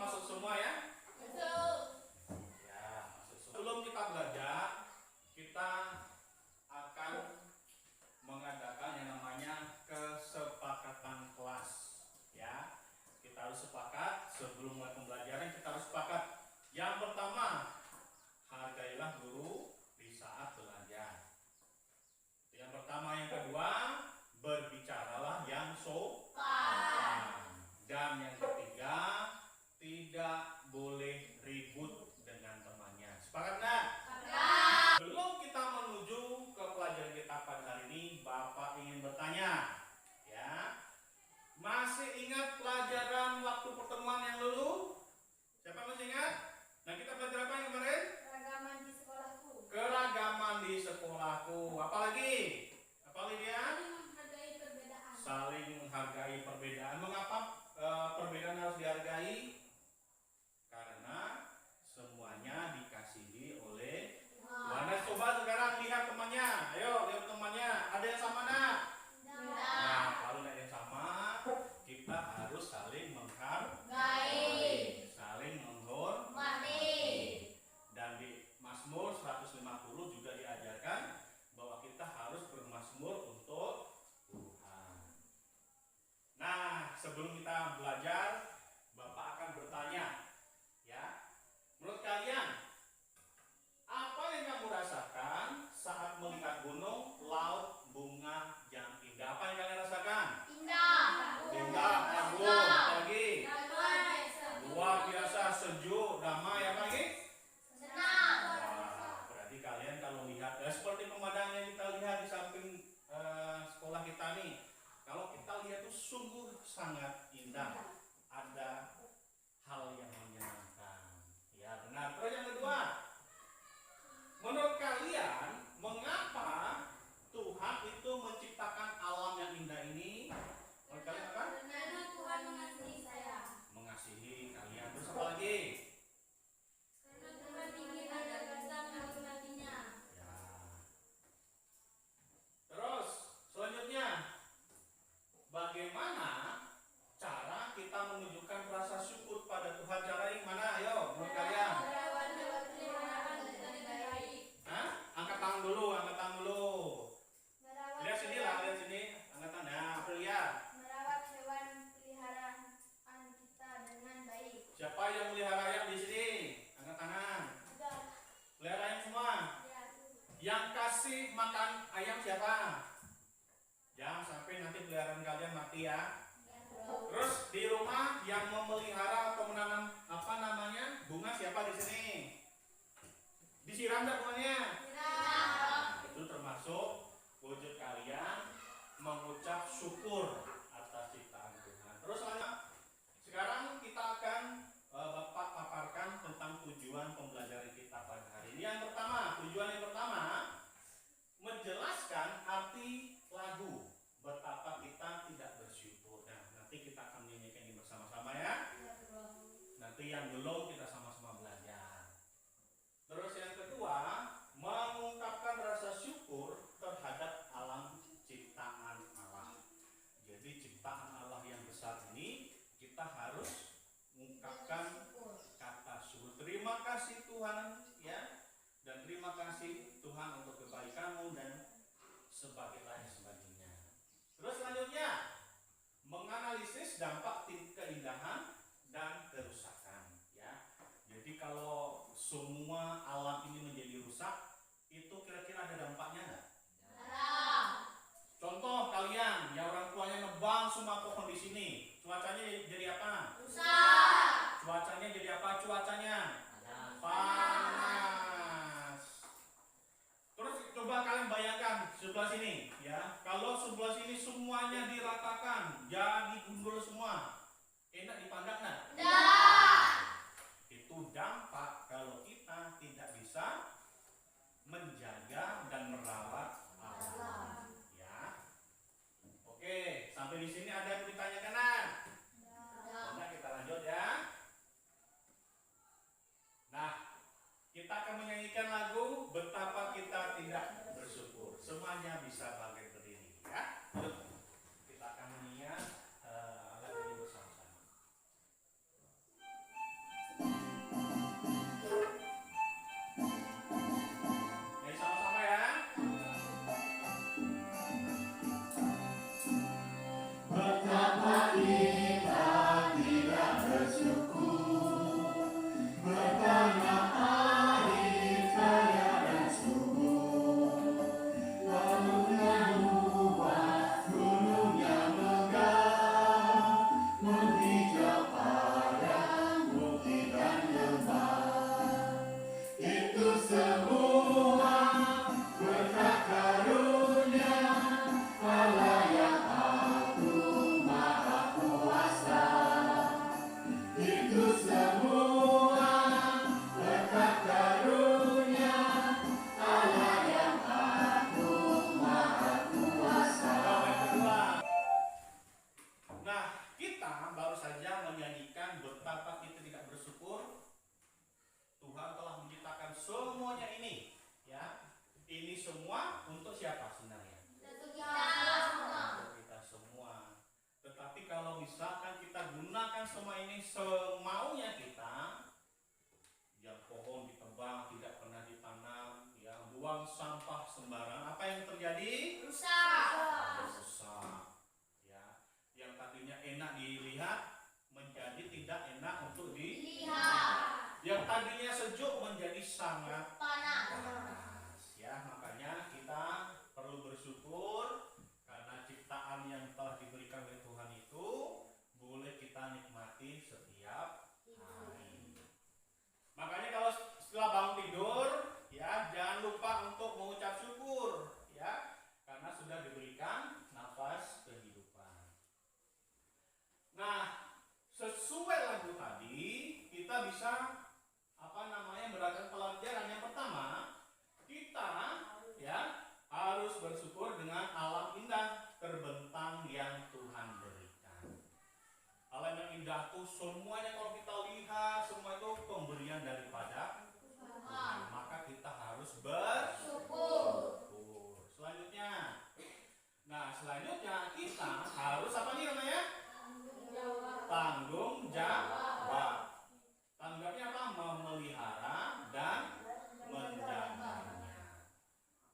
masuk semua ya? Masuk. Ya, masuk. Sebelum kita belajar, kita akan mengadakan yang namanya kesepakatan kelas. Ya, kita harus sepakat sebelum mulai pembelajaran, kita harus sepakat. Yang pertama, hargailah guru di saat belajar. Yang pertama, yang kedua, berbicaralah yang sopan. Dan yang ketiga, tidak boleh ribut dengan temannya. Sepakat nggak? Sepakat. Belum kita menuju ke pelajaran kita pada hari ini, Bapak ingin bertanya, ya, masih ingat pelajaran waktu pertemuan yang lalu? Siapa masih ingat? Nah, kita belajar apa yang kemarin? Keragaman di sekolahku. Keragaman di sekolahku. Apalagi? Apalagi dia? Saling menghargai perbedaan. Saling menghargai perbedaan. Mengapa perbedaan harus dihargai? Karena semuanya dikasihi oleh Tuhan. Nah, coba sekarang lihat temannya. Ayo, lihat temannya. Ada yang sama nak? Nah, kalau ada yang sama, kita harus saling menghargai, saling menghormati. Dan di Mazmur 150 juga diajarkan bahwa kita harus bermazmur untuk Tuhan. Nah, sebelum kita belajar, Bapak akan bertanya, ya, menurut kalian apa yang kamu rasakan saat melihat gunung, laut, bunga yang indah? Apa yang kalian rasakan? Indah. Indah, kagum, apalagi? Damai. Luar biasa, sejuk, damai, apa lagi? Senang. Wah, berarti kalian kalau lihat, seperti pemandangan yang kita lihat di samping sekolah kita nih, kalau kita lihat tuh sungguh sangat indah. Ada hal yang menyenangkan. Ya benar. Terus yang kedua, menurut kalian mengapa Tuhan itu menciptakan alam yang indah ini? Menurut kalian apa? Karena Tuhan mengasihi saya. Mengasihi kalian. Terus apa lagi? Karena Tuhan ingin ada bangsa menghormatinya. Ya. Terus selanjutnya, bagaimana cara kita menunjukkan rasa syukur pada Tuhan? Cara yang mana? Ayo, menurut kalian? Merawat hewan peliharaan dengan baik. Hah? Angkat tangan dulu, angkat tangan dulu. Merawat Lihat sini lah, lihat sini. Angkat tangan. Nah, Aprilia. Merawat hewan peliharaan kita dengan baik. Siapa yang melihara ayam di sini? Angkat tangan. Juga Pelihara ayam semua. ya, Yang kasih makan ayam siapa? Jangan sampai nanti peliharaan kalian mati ya. Terus di rumah yang memelihara atau menanam apa namanya bunga siapa di sini? Disiram nggak bunganya? Itu termasuk wujud kalian mengucap syukur atas ciptaan Tuhan. Terus sekarang kita akan Bapak paparkan tentang tujuan pembelajaran kita pada hari ini. Yang pertama, tujuan yang pertama menjelaskan arti lagu betapa kita tidak bersyukur. Nah, nanti kita akan menyanyikan ini bersama-sama ya. Nanti yang belum kita sama-sama belajar. Terus yang kedua, mengungkapkan rasa syukur terhadap alam ciptaan Allah. Jadi ciptaan Allah yang besar ini kita harus mengungkapkan kata syukur. Terima kasih Tuhan ya. Dan terima kasih Tuhan untuk kebaikanmu dan sebagainya. Terus selanjutnya, menganalisis dampak keindahan dan kerusakan ya. Jadi kalau semua alam ini menjadi rusak, itu kira-kira ada dampaknya enggak? Contoh kalian, yang orang tuanya nebang semua pohon di sini, cuacanya jadi apa? rusak. Cuacanya jadi apa? Cuacanya panas. Terus coba kalian bayangkan sebelah sini, ya. Kalau sebelah sini semuanya diratakan, jadi gundul semua, enak dipandang nggak? Tidak. Itu dampak kalau kita tidak bisa menjaga dan merawat alam. Ya. Oke, sampai di sini ada yang ditanyakan kan? Nah, kita lanjut ya. Nah, kita akan menyanyikan lagu Betapa Kita Tidak Bersyukur. Semuanya bisa bangkit berdiri ya. Kita akan menyanyikan semuanya ini, ya, ini semua untuk siapa sebenarnya? Untuk kita semua. Untuk kita semua. Tetapi kalau misalkan kita gunakan semua ini semaunya kita, yang pohon ditebang tidak pernah ditanam, ya, buang sampah sembarang, apa yang terjadi? Rusak. Rusak. Ya, yang tadinya enak dilihat menjadi tidak enak untuk Lihat. yang tadinya sejuk menjadi sangat Panas. panas. Ya, makanya kita perlu bersyukur karena ciptaan yang telah diberikan oleh Tuhan itu boleh kita nikmati setiap hari. Makanya kalau setelah bangun tidur, ya, jangan lupa untuk mengucap syukur, ya, karena sudah diberikan nafas kehidupan. Nah, sesuai lagu tadi, kita bisa mendapatkan pelajaran. Yang pertama, kita, ya, harus bersyukur dengan alam indah terbentang yang Tuhan berikan. Alam yang indah itu semuanya kalau kita lihat semua itu pemberian daripada Tuhan. Maka kita harus bersyukur. Selanjutnya, kita harus apa nih namanya? Tanggung jawab. Tanggapnya apa? Memelihara dan menjaganya.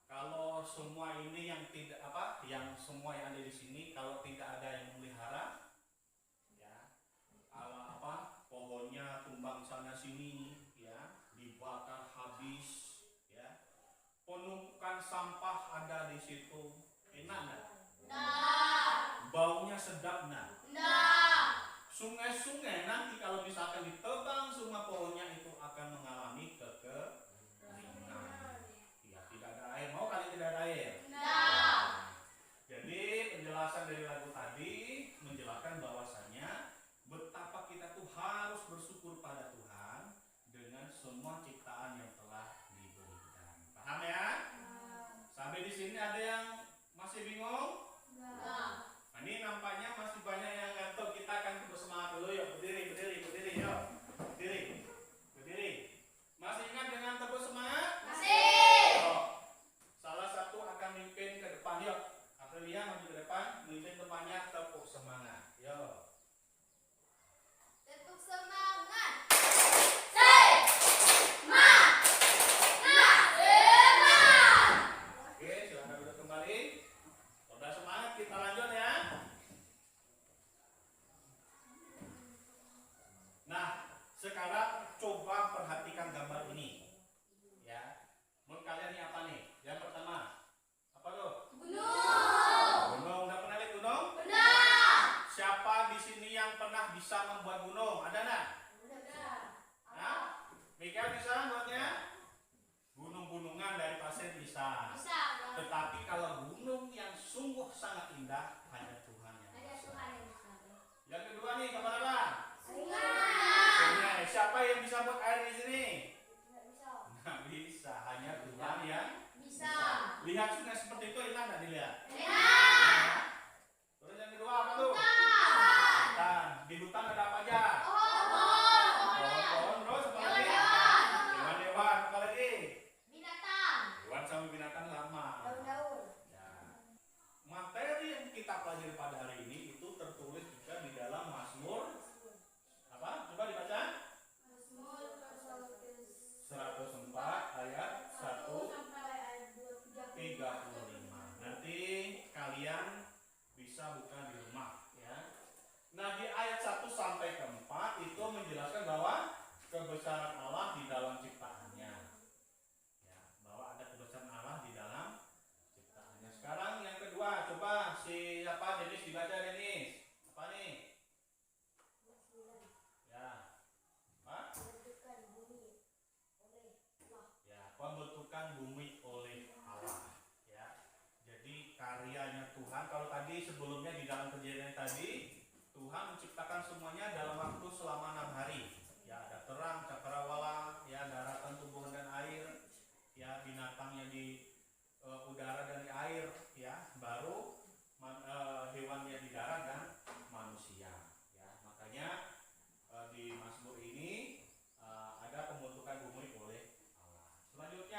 Kalau semua ini yang tidak apa, yang semua yang ada di sini, kalau tidak ada yang memelihara, ya, pohonnya tumbang sana sini, ya, dibakar habis, ya, penumpukan sampah ada di situ, enak nggak? Nah. Baunya sedap nggak? Nah. Sungai-sungai nanti kalau misalkan ditebang semua pohonnya itu akan mengalami kekeringan. Ya, tidak ada air. Mau kali tidak ada air? Nah. Jadi penjelasan dari lagu tadi menjelaskan bahwasanya betapa kita tuh harus bersyukur pada Tuhan dengan semua ciptaan yang telah diberikan. Paham ya? Sampai di sini ada yang masih bingung? Nah. Nah, ini nampaknya masih banyak yang ngantuk. Kita akan bersemangat dulu, yuk. Berdiri, yuk. Berdiri. Masih ingat dengan tepuk semangat? Masih. Yuk. Salah satu akan mimpin ke depan, yuk. Aprilia maju ke depan, mimpin temannya tepuk semangat. Yuk. Tepuk semangat. Oke, silakan duduk kembali. Udah semangat, kita lanjut ya. Nah, sekarang coba perhatikan gambar ini. Ya. Menurut kalian ini apa nih? Yang pertama, apa tuh? Gunung. Gunung. Udah pernah lihat gunung? Benar. Siapa di sini yang pernah bisa membuat gunung? Ada nggak? Benar. Hah? Mika bisa buatnya? Gunung-gunungan dari pasir bisa. Bisa. Tetapi kalau gunung yang sungguh sangat indah hanya Tuhan yang Ada bisa. Tuhan yang bisa. Yang kedua nih, gambar apa? Sungai. Sungai. Siapa yang bisa buat air di sini? Nggak bisa. Nggak bisa, hanya Tuhan yang Bisa. lihat sungai seperti itu enak nggak dilihat? Enak. Terus yang kedua apa tuh? Hutan. Hutan. Di hutan ada apa aja? Pohon. Pohon, terus apa lagi? Hewan-hewan. Hewan-hewan, apa lagi? Binatang. Hewan sama binatang sama. Daun-daun. Ya. Materi yang kita pelajari pada hari ini itu tertulis juga di dalam Mazmur apa? Coba dibaca. Mazmur 104 ayat 1 sampai ayat 35. Nanti kalian bisa buka di rumah, ya. Nah, di ayat 1 sampai ke 4 itu menjelaskan bahwa kebesaran Allah di dalam ciptaannya. Ya, bahwa ada kebesaran Allah di dalam ciptaannya. Sekarang yang kedua, coba siapa Denis dibaca Denis. Apa nih? Ya. Apa? Ya, pembentukan bumi oleh Allah. Ya. Jadi karyanya Tuhan. Kalau tadi sebelumnya di dalam kejadian tadi Tuhan menciptakan semuanya dalam waktu selama 6 hari. Ya, ada terang, cakrawala, ya, daratan, tumbuhan dan air, ya, binatangnya di udara dan di air, ya, baru hewannya di darat dan manusia. Ya, makanya di Mazmur ini ada pembentukan bumi oleh Allah. Selanjutnya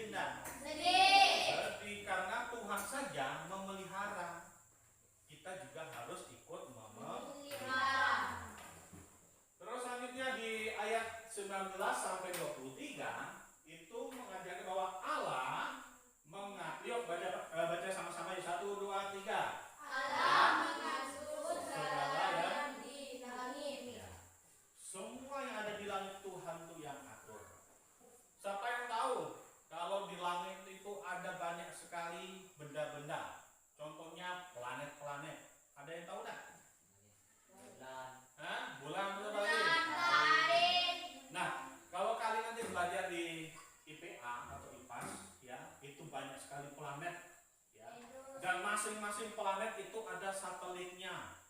sedih enggak? Sedih. Sedih karena Tuhan saja memelihara. Kita juga harus ikut memelihara. Terus selanjutnya di ayat 19 sampai 23 itu mengajarkan bahwa Allah yuk baca sama-sama ya. 1, 2, 3. Allah mengatur segala yang di langit. Ya. Semua yang ada di langit Tuhan tuh yang atur. Siapa yang tahu kalau di langit itu ada banyak sekali benda-benda? Contohnya planet-planet. Ada yang tahu enggak? Bulan. Hah? Bulan betul lagi. Matahari. Nah, kalau kalian nanti belajar di IPA atau IPAS ya, itu banyak sekali planet ya. Dan masing-masing planet itu ada satelitnya.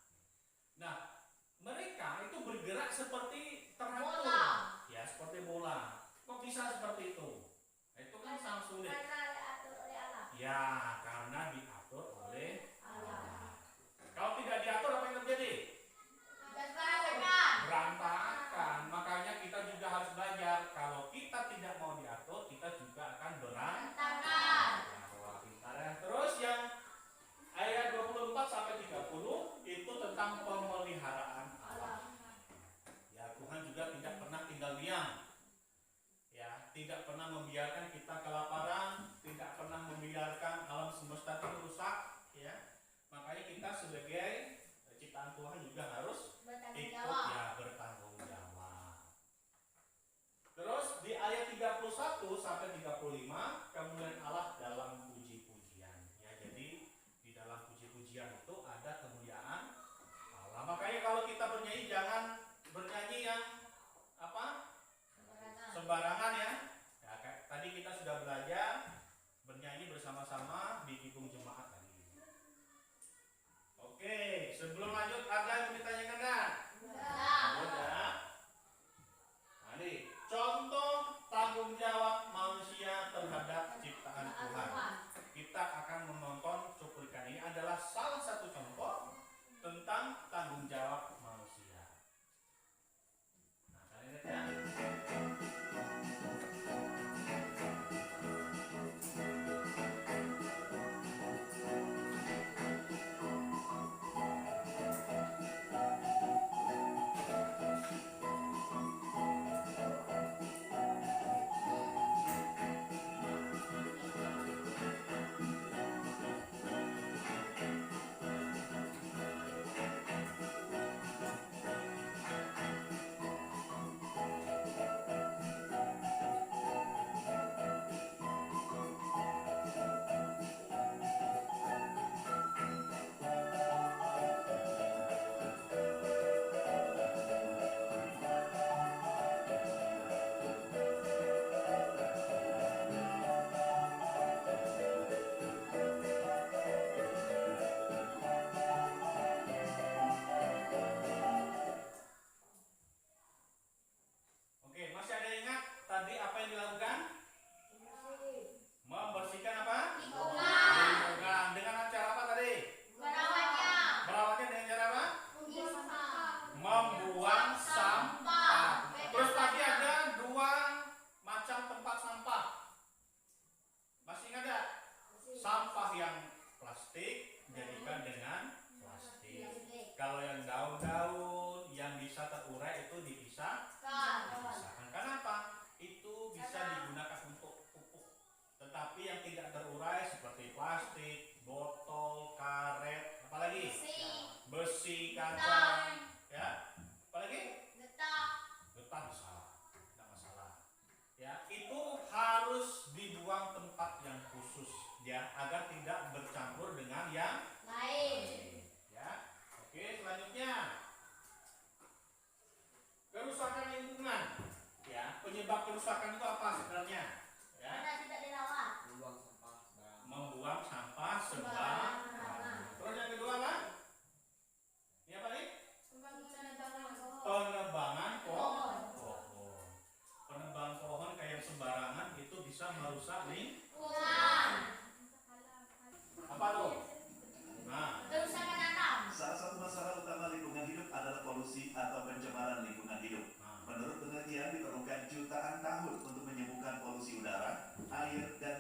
Nah, mereka itu bergerak seperti teratur. Bola. Ya, seperti bola. Kok bisa seperti itu? Nah, itu kan sangat sulit. Karena diatur oleh Allah. Ya, karena diatur oleh Allah. Kalau tidak diatur apa yang terjadi? Berantakan. Berantakan. Makanya kita juga harus belajar. Kalau kita tidak mau diatur, kita juga akan Berantakan. Wah, pintar ya. Terus yang ayat 24 sampai 30 itu tentang pemeliharaan Allah. Ya, Tuhan juga tidak pernah tinggal diam. Ya, tidak pernah membiarkan kita kelaparan, tidak pernah membiarkan alam semesta itu rusak, ya. Makanya kita sebagai ciptaan Tuhan juga harus Bertanggung ikut jawab. ya bertanggung jawab. Terus di ayat 31 sampai 35 kemuliaan Allah dalam puji-pujian. Ya, jadi di dalam puji-pujian itu ada kemuliaan Allah. Makanya kalau kita bernyanyi jangan bernyanyi yang apa? Sembarangan ya. Ya, tadi kita sudah belajar bernyanyi bersama-sama di Kibung Jemaat tadi. Oke, sebelum lanjut ada yang ditanyakan enggak? Udah. Nah, nih, contoh tanggung jawab manusia terhadap ciptaan Tuhan. Kita akan menonton cuplikan ini adalah salah satu contoh tentang tanggung jawab manusia. Nah, kalian lihat ya. Oke, masih ada yang ingat tadi apa yang dilakukan? Membersihkan apa? Lingkungan. Lingkungan. Dengan cara apa tadi? Merawatnya. Merawatnya dengan cara apa? Sampah. Membuang sampah. Terus tadi ada 2 macam tempat sampah. Masih ingat gak? Sampah yang plastik jadikan dengan plastik. Kalau yang daun-daun yang bisa terurai itu dipisahkan. Kenapa? Itu bisa digunakan untuk pupuk. Tetapi yang tidak terurai seperti plastik, botol, karet, apalagi besi, kaca, ya, apalagi getah bisa, tidak masalah. Ya, itu harus dibuang tempat yang khusus, ya, agar tidak bercampur dengan yang Lain. ya. Oke, selanjutnya kerusakan lingkungan. Ya, penyebab kerusakan itu apa sebenarnya? Ya, Karena tidak dirawat. Buang sampah sembarangan. membuang sampah sembarangan. Terus yang kedua apa? Ini apa nih? Penebangan pohon. Penebang pohon kayak sembarangan itu bisa merusak Lingkungan. apa tuh? Nah, Kerusakan alam. Salah satu masalah utama lingkungan hidup adalah polusi atau pencemaran lingkungan hidup. Menurut penelitian diperlukan jutaan tahun untuk menyembuhkan polusi udara, air, dan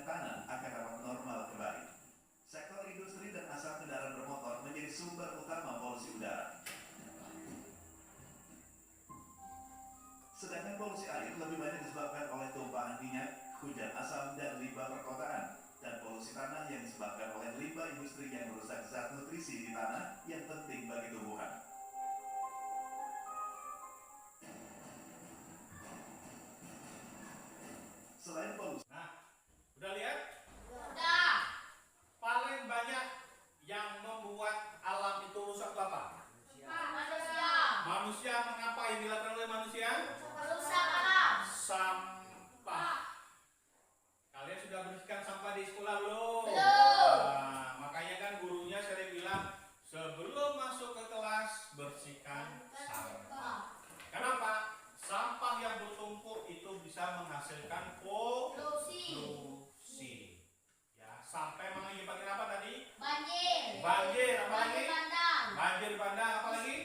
sudah bersihkan sampah di sekolah belum? Belum. Nah, makanya kan gurunya sering bilang sebelum masuk ke kelas bersihkan sampah. Kenapa? Sampah yang bertumpuk itu bisa menghasilkan Polusi. polusi. Ya, sampai mana lagi dipanggil apa tadi? Banjir. Banjir, apa lagi? Banjir bandang. Banjir bandang, apa lagi?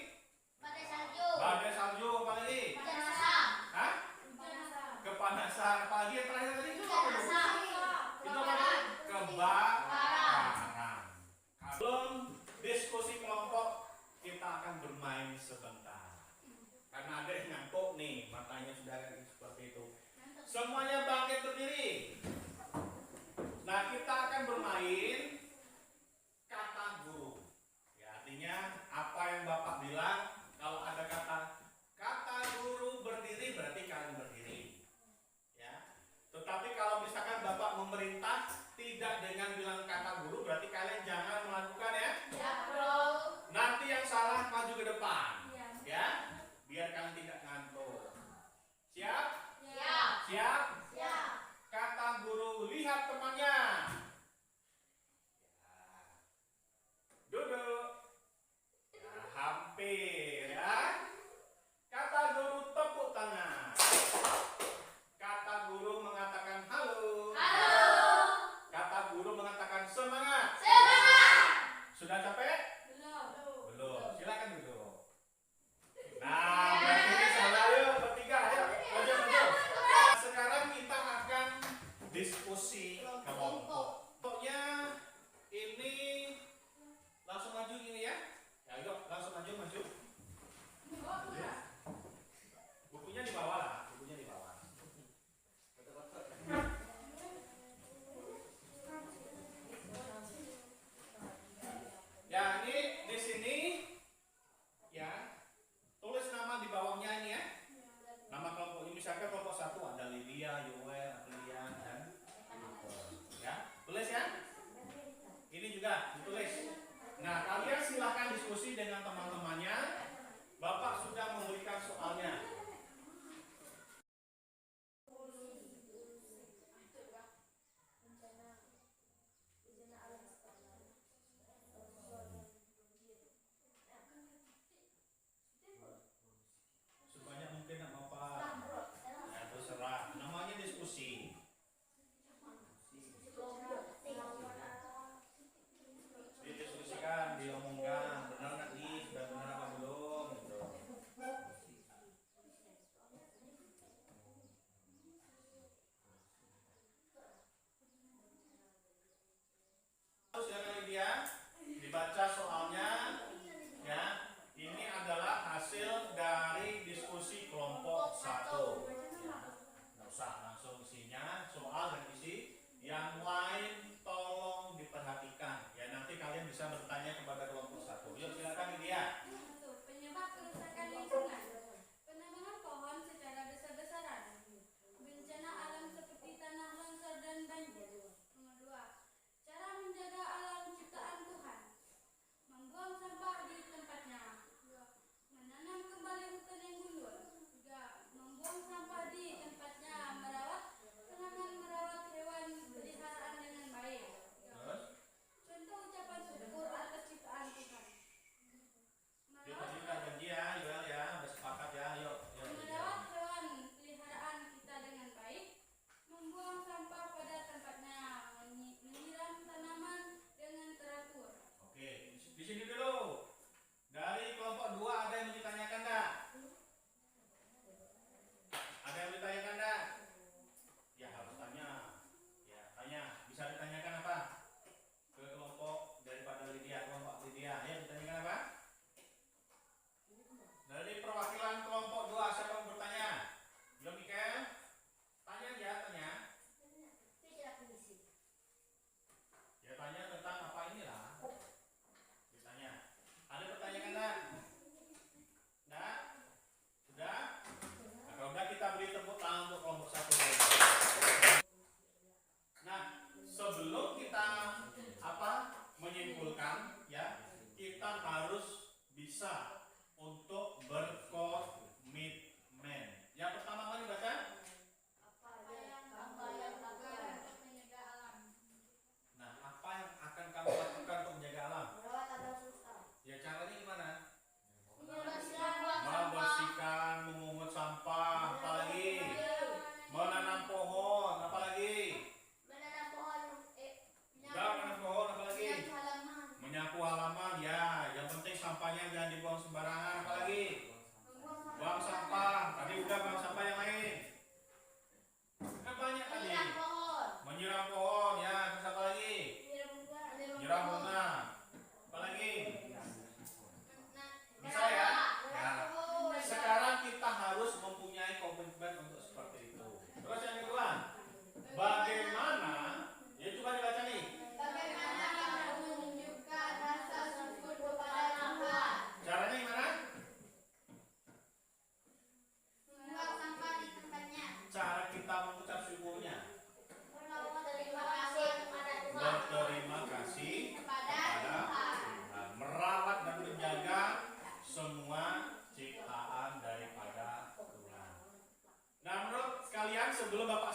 Badai salju. Badai salju, apa lagi? Hujan asam. Hah? Hujan asam. Kepanasan, apa lagi yang terakhir tadi? Itu apa Hujan dulu? asam. Itu apa dulu? Kebakaran. Sebelum diskusi kelompok, kita akan bermain sebentar. Karena ada yang ngantuk nih, matanya sudah seperti itu. Semuanya bangkit berdiri. Nah, kita akan bermain kata guru. Ya, artinya apa yang Bapak bilang, kalau ada kata guru berdiri berarti kalian berdiri. Ya. Tetapi kalau misalkan Bapak memerintah tidak dengan bilang kata guru berarti kalian jangan melakukan ya. Ya, bro. Nanti yang salah maju ke depan. Ya. Ya. Biar kalian tidak ngantuk. Siap? Siap. Siap? Siap. Kata guru lihat temannya. Ya. Duduk. Ya, hampir ya. Kata guru tepuk tangan. Kata guru mengatakan halo. Halo. Kata guru mengatakan semangat. Semangat. Sudah capek? Belum. Belum. Silakan duduk. Nah, berarti salah yuk bertiga ayo. Maju. Sekarang kita akan diskusi kelompok. Pokoknya ini langsung maju gini ya. Ya, yuk langsung maju. Bukunya di bawah lah, bukunya di bawah. Ya, ini di sini ya. Tulis nama di bawahnya ini ya. Nama kelompok ini misalkan kelompok 1 ada Lydia, Yoel, Aprilia dan ya. Tulis ya. Ini juga ditulis. Nah, kalian silahkan diskusi dengan teman-temannya. Bapak sudah memberikan soalnya. Sebanyak mungkin nggak apa-apa. Ya, terserah. Namanya diskusi. Didiskusikan, diomongkan, benar nggak nih, sudah benar apa belum? Gitu. Terus yang dia dibaca soalnya, ya. Ini adalah hasil dari diskusi kelompok 1. Nggak usah langsung isinya, soal dan isi. Yang lain tolong diperhatikan. Ya, nanti kalian bisa bertanya kepada kelompok 1. Yuk silakan Lydia. Penyebab kerusakan lingkungan, penebangan pohon secara besar-besaran, bencana alam seperti tanah longsor dan banjir. Nomor 2, cara menjaga alam ciptaan Tuhan.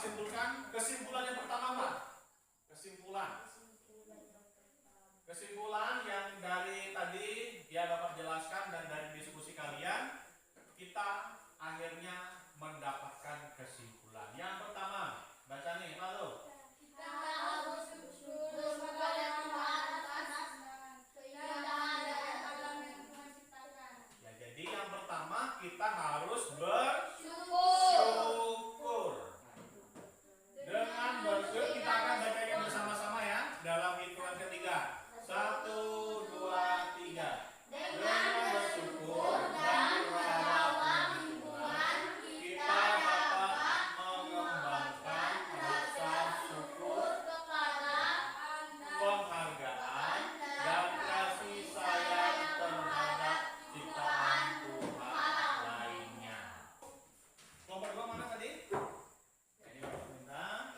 simpulkan. Kesimpulan yang pertama apa? Kesimpulan yang dari tadi ya Bapak jelaskan dan dari diskusi kalian, kita akhirnya mendapatkan kesimpulan. Yang pertama, baca nih, lalu. Kita harus bersyukur kepada Tuhan atas keindahan dari alam yang Tuhan ciptakan. Ya, jadi yang pertama kita harus bersyukur. Dengan bersyukur kita akan bacanya bersama-sama ya dalam hitungan ketiga. 1, 2, 3. Dengan bersyukur dan merawat lingkungan, kita dapat mengembangkan rasa syukur, penghargaan, dan kasih sayang terhadap ciptaan Tuhan lainnya. Nomor 2 mana tadi? Ini Bapak minta.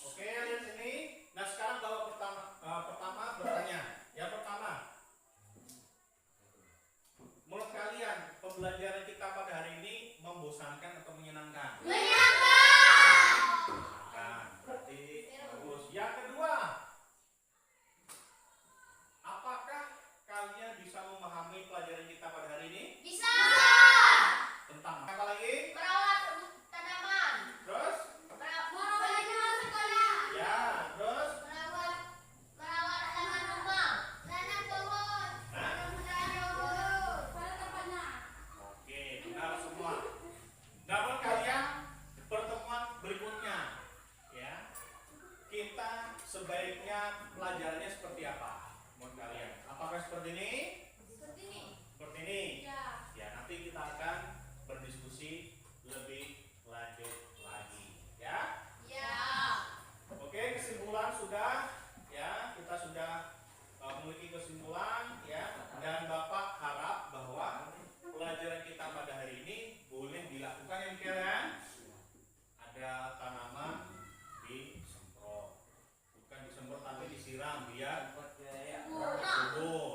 Oke, lihat sini. Nah, sekarang Bapak pertama bertanya. Yang pertama, menurut kalian pembelajaran kita pada hari ini membosankan atau menyenangkan? Menyenangkan. Berarti bagus. Yang kedua, apakah kalian bisa memahami pelajaran kita pada hari ini? Bisa. Tentang apa lagi? Merawat tanaman. Terus? Merawat sekolah. Ya, terus? Merawat halaman rumah. Nanam pohon. Nah, Pada tempatnya. oke, benar semua. Nah, buat kalian pertemuan berikutnya, ya, kita sebaiknya pelajarannya seperti apa? Menurut kalian, apakah seperti ini? Seperti ini. Seperti ini? Ya. Ya, nanti kita akan berdiskusi lebih lanjut lagi, ya. Ya. Oke, kesimpulan sudah, ya, kita sudah memiliki kesimpulan, ya, dan Bapak harap bahwa pelajaran kita pada hari ini boleh dilakukan yang kalian. Ada tanaman disemprot, bukan disemprot tapi disiram biar Buat biaya. subur.